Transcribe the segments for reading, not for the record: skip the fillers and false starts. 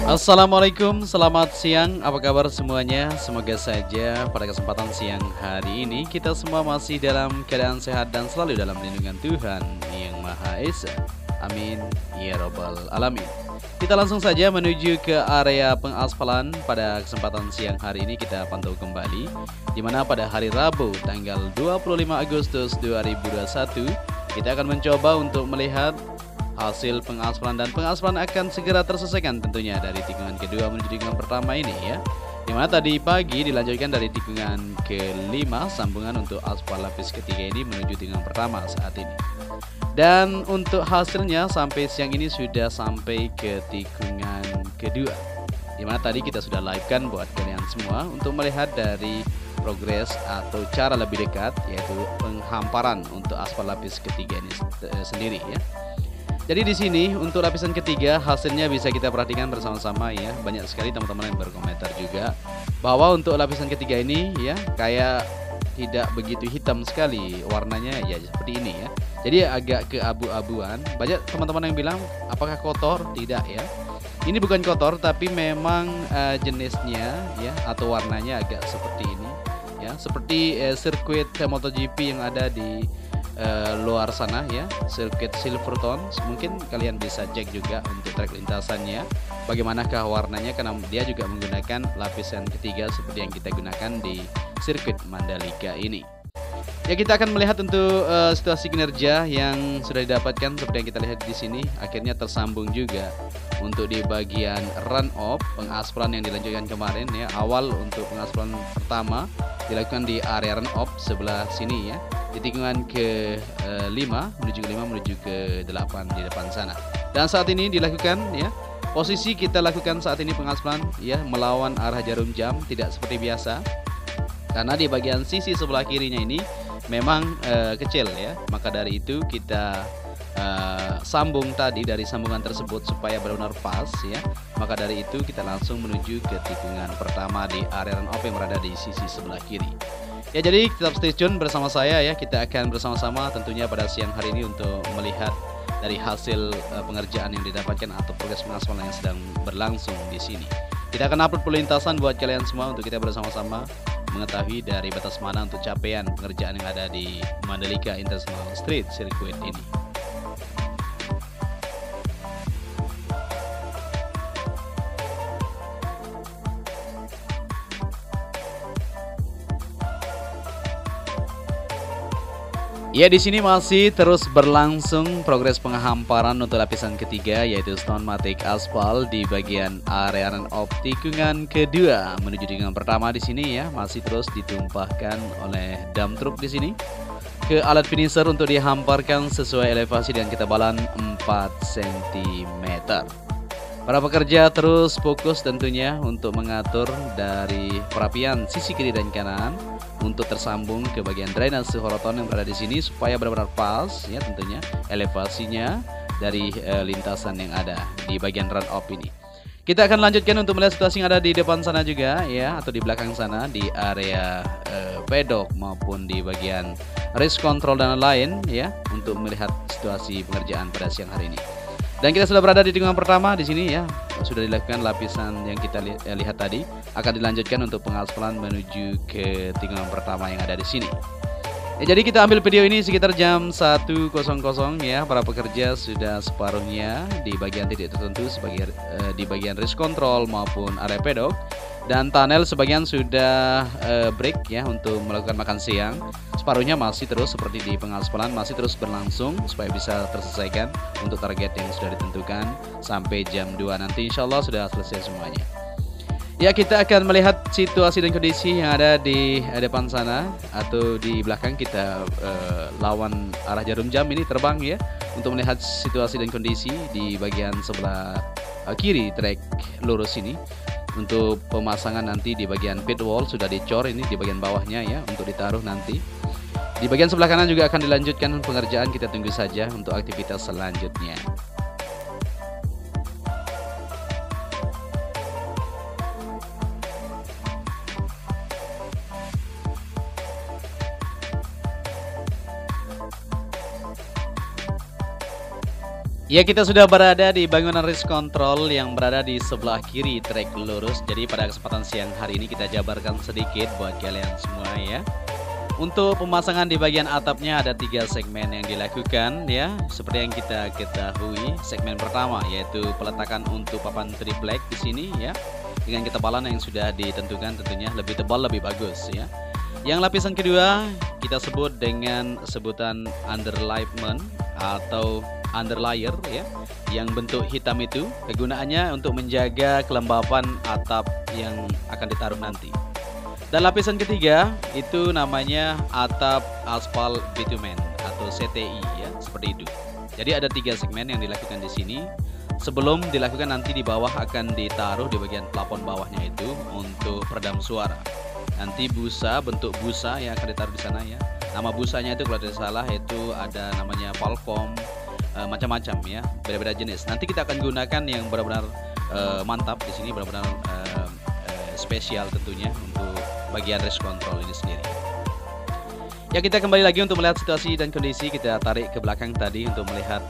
Assalamualaikum, selamat siang. Apa kabar semuanya? Semoga saja pada kesempatan siang hari ini kita semua masih dalam keadaan sehat dan selalu dalam lindungan Tuhan Yang Maha Esa. Amin ya robbal alamin. Kita langsung saja menuju ke area pengaspalan. Pada kesempatan siang hari ini kita pantau kembali, di mana pada hari Rabu tanggal 25 Agustus 2021 kita akan mencoba untuk melihat hasil pengaspalan, dan pengaspalan akan segera terselesaikan tentunya dari tikungan kedua menuju tikungan pertama ini ya. Dimana tadi pagi dilanjutkan dari tikungan kelima sambungan untuk aspal lapis ketiga ini menuju tikungan pertama saat ini. Dan untuk hasilnya sampai siang ini sudah sampai ke tikungan kedua. Dimana tadi kita sudah live kan buat kalian semua untuk melihat dari progres atau cara lebih dekat, yaitu penghamparan untuk aspal lapis ketiga ini sendiri ya. Jadi di sini untuk lapisan ketiga hasilnya bisa kita perhatikan bersama-sama ya. Banyak sekali teman-teman yang berkomentar juga bahwa untuk lapisan ketiga ini ya kayak tidak begitu hitam sekali warnanya ya, seperti ini ya. Jadi agak keabu-abuan. Banyak teman-teman yang bilang apakah kotor? Tidak ya. Ini bukan kotor tapi memang jenisnya ya atau warnanya agak seperti ini ya. Seperti sirkuit MotoGP yang ada di luar sana ya, sirkuit Silverstone. Mungkin kalian bisa cek juga untuk trek lintasannya bagaimanakah warnanya, karena dia juga menggunakan lapisan ketiga seperti yang kita gunakan di sirkuit Mandalika ini. Ya, kita akan melihat untuk situasi kinerja yang sudah didapatkan seperti yang kita lihat di sini. Akhirnya tersambung juga untuk di bagian run off pengaspalan yang dilanjutkan kemarin ya. Awal untuk pengaspalan pertama dilakukan di area run off sebelah sini ya, di tikungan ke-5 menuju ke-8 di depan sana. Dan saat ini dilakukan ya, posisi kita lakukan saat ini pengaspalan ya melawan arah jarum jam, tidak seperti biasa. Karena di bagian sisi sebelah kirinya ini memang kecil ya, maka dari itu kita sambung tadi dari sambungan tersebut supaya benar-benar pas ya. Maka dari itu kita langsung menuju ke tikungan pertama di area run off yang berada di sisi sebelah kiri. Ya, jadi tetap stay tune bersama saya ya. Kita akan bersama-sama tentunya pada siang hari ini untuk melihat dari hasil pengerjaan yang didapatkan atau progres pengaspalan yang sedang berlangsung di sini. Kita akan upload perlintasan buat kalian semua untuk kita bersama-sama mengetahui dari batas mana untuk capaian pengerjaan yang ada di Mandalika International Street Circuit ini. Ya, di sini masih terus berlangsung progres penghamparan untuk lapisan ketiga, yaitu stone matic aspal di bagian area run off tikungan kedua menuju tikungan pertama. Di sini ya masih terus ditumpahkan oleh dump truck di sini ke alat finisher untuk dihamparkan sesuai elevasi dan ketebalan 4 cm. Para pekerja terus fokus tentunya untuk mengatur dari perapian sisi kiri dan kanan untuk tersambung ke bagian drainase horoton yang berada di sini supaya benar-benar pas ya, tentunya elevasinya dari lintasan yang ada di bagian run off ini. Kita akan lanjutkan untuk melihat situasi yang ada di depan sana juga ya, atau di belakang sana di area pedok maupun di bagian race control dan lain ya, untuk melihat situasi pengerjaan pada siang hari ini. Dan kita sudah berada di tikungan pertama di sini ya. Sudah dilakukan lapisan yang kita lihat tadi. Akan dilanjutkan untuk pengaspalan menuju ke tikungan pertama yang ada di sini. Ya, jadi kita ambil video ini sekitar jam 1.00 ya. Para pekerja sudah separuhnya di bagian titik tertentu sebagai di bagian race control maupun area pedok. Dan tunnel sebagian sudah break ya untuk melakukan makan siang. Separuhnya masih terus seperti di pengaspalan, masih terus berlangsung supaya bisa terselesaikan untuk target yang sudah ditentukan sampai jam 2 nanti, insya Allah sudah selesai semuanya. Ya, kita akan melihat situasi dan kondisi yang ada di depan sana atau di belakang kita lawan arah jarum jam ini terbang ya, untuk melihat situasi dan kondisi di bagian sebelah kiri trek lurus ini. Untuk pemasangan nanti di bagian pit wall sudah dicor ini di bagian bawahnya ya, untuk ditaruh nanti. Di bagian sebelah kanan juga akan dilanjutkan pengerjaan, kita tunggu saja untuk aktivitas selanjutnya. Ya, kita sudah berada di bangunan race control yang berada di sebelah kiri trek lurus. Jadi pada kesempatan siang hari ini kita jabarkan sedikit buat kalian semua ya. Untuk pemasangan di bagian atapnya ada 3 segmen yang dilakukan ya. Seperti yang kita ketahui, segmen pertama yaitu peletakan untuk papan triplek di sini ya. Dengan ketebalan yang sudah ditentukan tentunya lebih tebal lebih bagus ya. Yang lapisan kedua kita sebut dengan sebutan underlayment atau underlayer ya, yang bentuk hitam itu kegunaannya untuk menjaga kelembapan atap yang akan ditaruh nanti. Dan lapisan ketiga itu namanya atap aspal bitumen atau CTI ya, seperti itu. Jadi ada 3 segmen yang dilakukan di sini. Sebelum dilakukan nanti di bawah akan ditaruh di bagian plafon bawahnya itu untuk peredam suara. Nanti busa, bentuk busa yang akan ditaruh di sana ya. Nama busanya itu kalau tidak salah itu ada namanya Palform, macam-macam ya, beda-beda jenis. Nanti kita akan gunakan yang benar-benar mantap di sini, benar-benar spesial tentunya untuk bagian race control ini sendiri. Ya, kita kembali lagi untuk melihat situasi dan kondisi. Kita tarik ke belakang tadi untuk melihat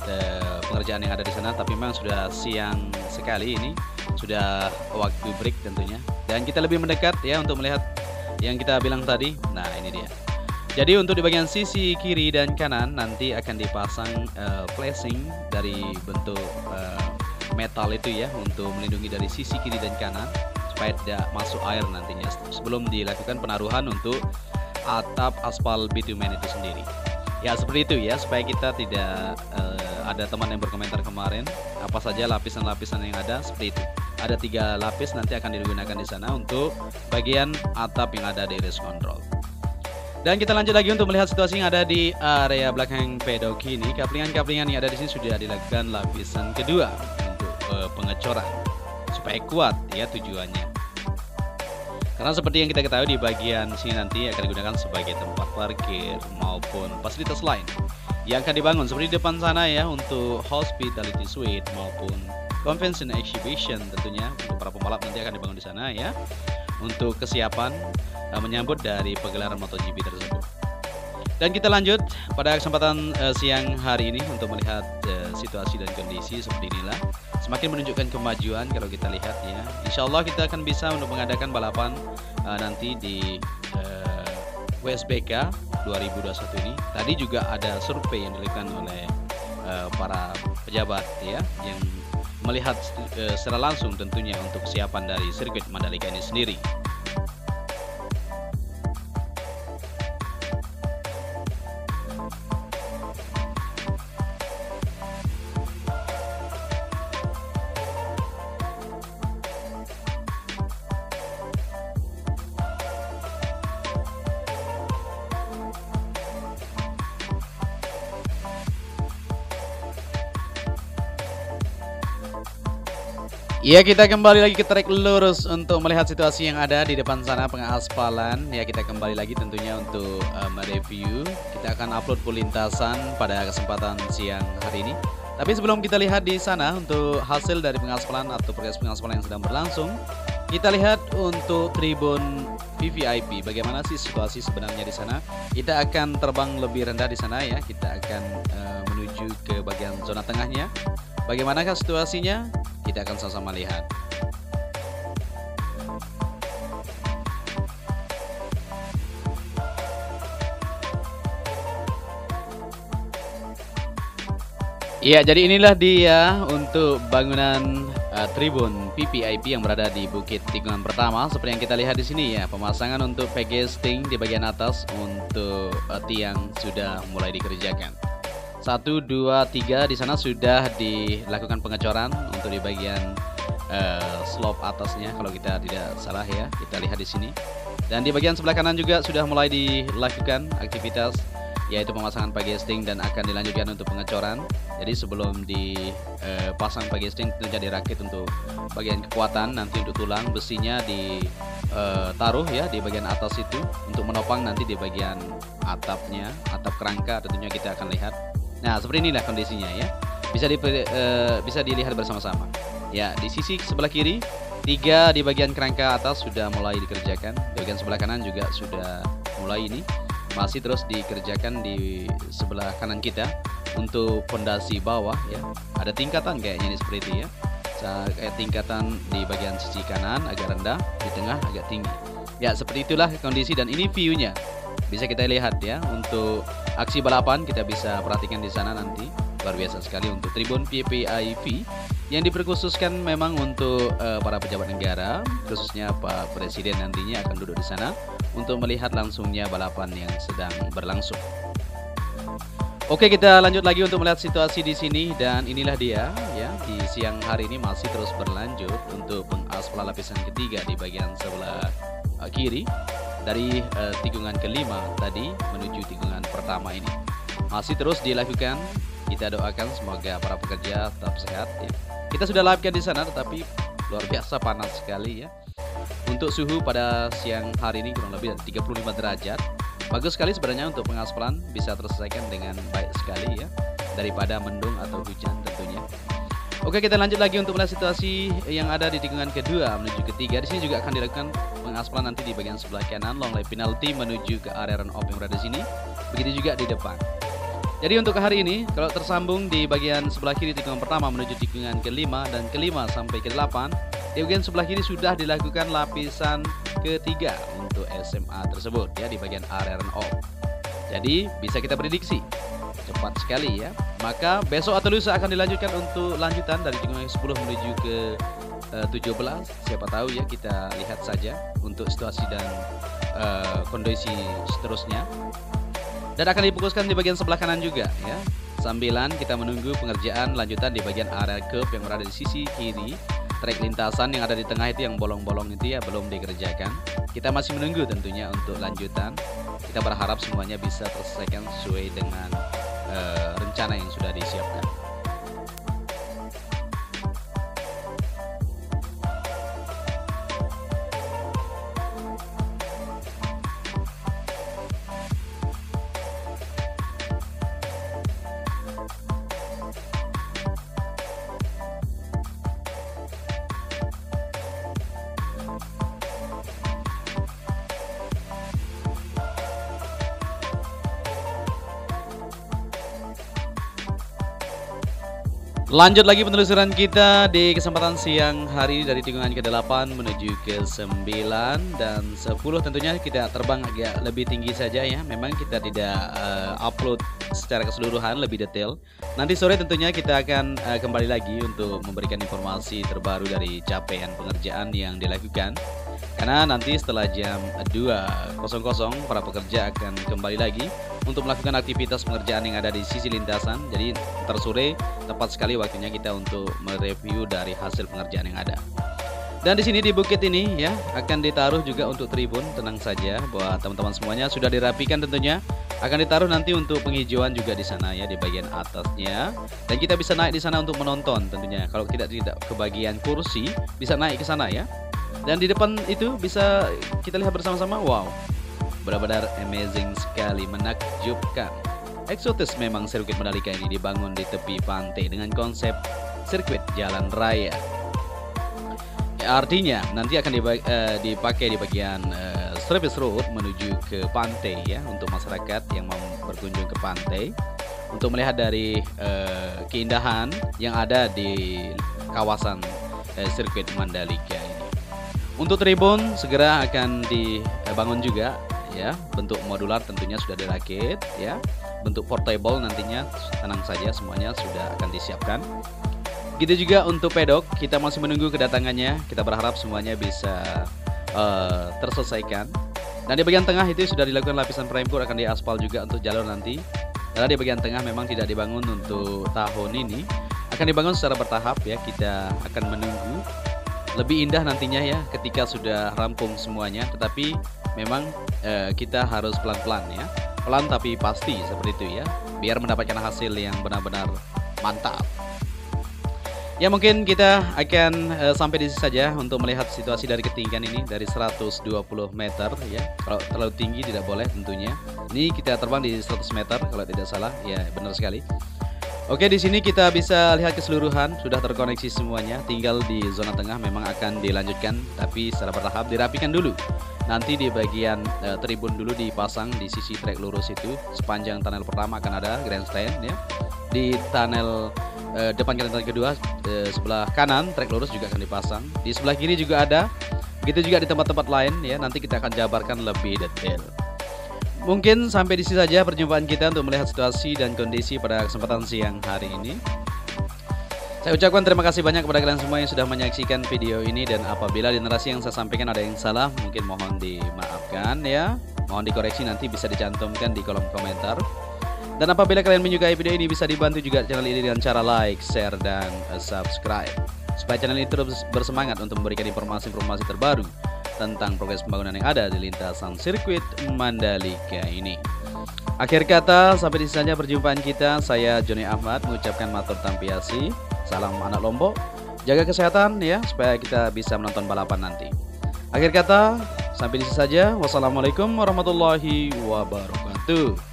pengerjaan yang ada di sana. Tapi memang sudah siang sekali ini, sudah waktu break tentunya. Dan kita lebih mendekat ya untuk melihat yang kita bilang tadi. Nah, ini dia. Jadi untuk di bagian sisi kiri dan kanan nanti akan dipasang flashing dari bentuk metal itu ya, untuk melindungi dari sisi kiri dan kanan supaya tidak masuk air nantinya sebelum dilakukan penaruhan untuk atap aspal bitumen itu sendiri. Ya, seperti itu ya, supaya kita tidak ada teman yang berkomentar kemarin apa saja lapisan-lapisan yang ada. Seperti itu. Ada 3 lapis nanti akan digunakan di sana untuk bagian atap yang ada di race control. Dan kita lanjut lagi untuk melihat situasi yang ada di area belakang pedok ini. Kaplingan-kaplingan yang ada di sini sudah dilakukan lapisan kedua untuk pengecoran supaya kuat ya tujuannya. Karena seperti yang kita ketahui di bagian sini nanti akan digunakan sebagai tempat parkir maupun fasilitas lain yang akan dibangun seperti di depan sana ya, untuk hospitality suite maupun convention exhibition tentunya untuk para pembalap nanti akan dibangun di sana ya, untuk kesiapan menyambut dari pegelaran MotoGP tersebut. Dan kita lanjut pada kesempatan siang hari ini untuk melihat situasi dan kondisi seperti inilah. Semakin menunjukkan kemajuan kalau kita lihat ya. Insya Allah kita akan bisa untuk mengadakan balapan nanti di WSBK 2021 ini. Tadi juga ada survei yang dilakukan oleh para pejabat ya, yang melihat secara langsung tentunya untuk kesiapan dari sirkuit Mandalika ini sendiri. Ya, kita kembali lagi ke trek lurus untuk melihat situasi yang ada di depan sana pengaspalan. Ya, kita kembali lagi tentunya untuk mereview. Kita akan upload full lintasan pada kesempatan siang hari ini. Tapi sebelum kita lihat di sana untuk hasil dari pengaspalan atau progres pengaspalan yang sedang berlangsung, kita lihat untuk tribun VVIP. Bagaimana sih situasi sebenarnya di sana? Kita akan terbang lebih rendah di sana ya. Kita akan menuju ke bagian zona tengahnya. Bagaimanakah situasinya? Kita akan sama-sama lihat. Iya, jadi inilah dia untuk bangunan tribun VVIP yang berada di Bukit Tikungan pertama. Seperti yang kita lihat di sini ya, pemasangan untuk packaging di bagian atas untuk tiang sudah mulai dikerjakan. 1, 2, 3 di sana sudah dilakukan pengecoran untuk di bagian slope atasnya kalau kita tidak salah ya, kita lihat di sini. Dan di bagian sebelah kanan juga sudah mulai dilakukan aktivitas yaitu pemasangan packaging dan akan dilanjutkan untuk pengecoran. Jadi sebelum dipasang packaging tentunya dirakit untuk bagian kekuatan, nanti untuk tulang besinya ditaruh ya di bagian atas itu untuk menopang nanti di bagian atapnya, atap kerangka tentunya kita akan lihat. Nah, seperti inilah kondisinya ya. Bisa dilihat bersama-sama. Ya, di sisi sebelah kiri 3 di bagian kerangka atas sudah mulai dikerjakan. Di bagian sebelah kanan juga sudah mulai ini. Masih terus dikerjakan di sebelah kanan kita untuk pondasi bawah ya. Ada tingkatan kayaknya ini seperti itu ya. Kayak tingkatan di bagian sisi kanan agak rendah, di tengah agak tinggi. Ya, seperti itulah kondisi dan ini view-nya. Bisa kita lihat ya, untuk aksi balapan kita bisa perhatikan di sana nanti. Luar biasa sekali untuk tribun PPIV yang diperkhususkan memang untuk para pejabat negara, khususnya Pak Presiden nantinya akan duduk di sana untuk melihat langsungnya balapan yang sedang berlangsung. Oke, kita lanjut lagi untuk melihat situasi di sini dan inilah dia ya, di siang hari ini masih terus berlanjut untuk pengaspal lapisan ketiga di bagian sebelah kiri dari tikungan kelima tadi menuju tikungan pertama ini. Masih terus dilakukan. Kita doakan semoga para pekerja tetap sehat ya. Kita sudah live di sana tetapi luar biasa panas sekali ya. Untuk suhu pada siang hari ini kurang lebih 35 derajat. Bagus sekali sebenarnya untuk pengaspalan, bisa terselesaikan dengan baik sekali ya, daripada mendung atau hujan tentunya. Oke, kita lanjut lagi untuk melihat situasi yang ada di tikungan kedua menuju ketiga. Di sini juga akan dilakukan pengaspalan nanti di bagian sebelah kanan, long lap penalty menuju ke area run off yang berada di sini. Begitu juga di depan. Jadi untuk hari ini, kalau tersambung di bagian sebelah kiri tikungan pertama menuju tikungan kelima dan kelima sampai ke 8, di bagian sebelah kiri sudah dilakukan lapisan ketiga untuk SMA tersebut ya, di bagian area run off. Jadi bisa kita prediksi cepat sekali ya. Maka besok atau lusa akan dilanjutkan untuk lanjutan dari tikungan 10 menuju ke 17. Siapa tahu ya, kita lihat saja untuk situasi dan kondisi seterusnya. Dan akan difokuskan di bagian sebelah kanan juga ya. Sambilan kita menunggu pengerjaan lanjutan di bagian area curve yang berada di sisi kiri. Trek lintasan yang ada di tengah itu yang bolong-bolong itu ya belum dikerjakan. Kita masih menunggu tentunya untuk lanjutan. Kita berharap semuanya bisa terselesaikan sesuai dengan rencana yang sudah disiapkan. Lanjut lagi penelusuran kita di kesempatan siang hari dari tikungan ke-8 menuju ke 9 dan 10. Tentunya kita terbang agak lebih tinggi saja ya. Memang kita tidak upload secara keseluruhan lebih detail. Nanti sore tentunya kita akan kembali lagi untuk memberikan informasi terbaru dari capaian pengerjaan yang dilakukan. Karena nanti setelah jam 2.00 para pekerja akan kembali lagi untuk melakukan aktivitas pengerjaan yang ada di sisi lintasan. Jadi ntar sore tepat sekali waktunya kita untuk mereview dari hasil pengerjaan yang ada. Dan di sini di bukit ini ya akan ditaruh juga untuk tribun. Tenang saja buat teman-teman semuanya, sudah dirapikan tentunya. Akan ditaruh nanti untuk penghijauan juga di sana ya, di bagian atasnya. Dan kita bisa naik di sana untuk menonton tentunya. Kalau tidak kebagian kursi bisa naik ke sana ya. Dan di depan itu bisa kita lihat bersama-sama. Wow, benar-benar amazing sekali, menakjubkan. Eksotis memang sirkuit Mandalika ini dibangun di tepi pantai dengan konsep sirkuit jalan raya. Ya, artinya nanti akan dipakai di bagian service road menuju ke pantai ya, untuk masyarakat yang mau berkunjung ke pantai untuk melihat dari keindahan yang ada di kawasan sirkuit Mandalika ini. Untuk tribun segera akan dibangun juga ya, bentuk modular tentunya sudah dirakit ya. Bentuk portable nantinya tenang saja semuanya sudah akan disiapkan. Gitu juga untuk pedok, kita masih menunggu kedatangannya. Kita berharap semuanya bisa terselesaikan. Dan di bagian tengah itu sudah dilakukan lapisan primer, akan diaspal juga untuk jalur nanti. Karena di bagian tengah memang tidak dibangun untuk tahun ini, akan dibangun secara bertahap ya. Kita akan menunggu. Lebih indah nantinya ya ketika sudah rampung semuanya. Tetapi memang kita harus pelan-pelan ya. Pelan tapi pasti seperti itu ya, biar mendapatkan hasil yang benar-benar mantap. Ya mungkin kita akan sampai di sini saja untuk melihat situasi dari ketinggian ini dari 120 meter ya. Kalau terlalu tinggi tidak boleh tentunya. Ini kita terbang di 100 meter kalau tidak salah ya, benar sekali. Oke, di sini kita bisa lihat keseluruhan sudah terkoneksi semuanya. Tinggal di zona tengah memang akan dilanjutkan, tapi secara bertahap dirapikan dulu. Nanti di bagian tribun dulu dipasang di sisi trek lurus itu. Sepanjang tunnel pertama akan ada grandstand ya. di tunnel depan kereta kedua, sebelah kanan trek lurus juga akan dipasang. Di sebelah kiri juga ada. Begitu juga di tempat-tempat lain ya. Nanti kita akan jabarkan lebih detail. Mungkin sampai di sini saja perjumpaan kita untuk melihat situasi dan kondisi pada kesempatan siang hari ini. Saya ucapkan terima kasih banyak kepada kalian semua yang sudah menyaksikan video ini, dan apabila di narasi yang saya sampaikan ada yang salah, mungkin mohon dimaafkan ya. Mohon dikoreksi, nanti bisa dicantumkan di kolom komentar. Dan apabila kalian menyukai video ini, bisa dibantu juga channel ini dengan cara like, share, dan subscribe, supaya channel ini terus bersemangat untuk memberikan informasi-informasi terbaru tentang progres pembangunan yang ada di lintasan sirkuit Mandalika ini. Akhir kata, sampai di sini saja perjumpaan kita. Saya Joni Ahmad mengucapkan matur tampiasi. Salam anak Lombok. Jaga kesehatan ya, supaya kita bisa menonton balapan nanti. Akhir kata, sampai di sini saja. Wassalamualaikum warahmatullahi wabarakatuh.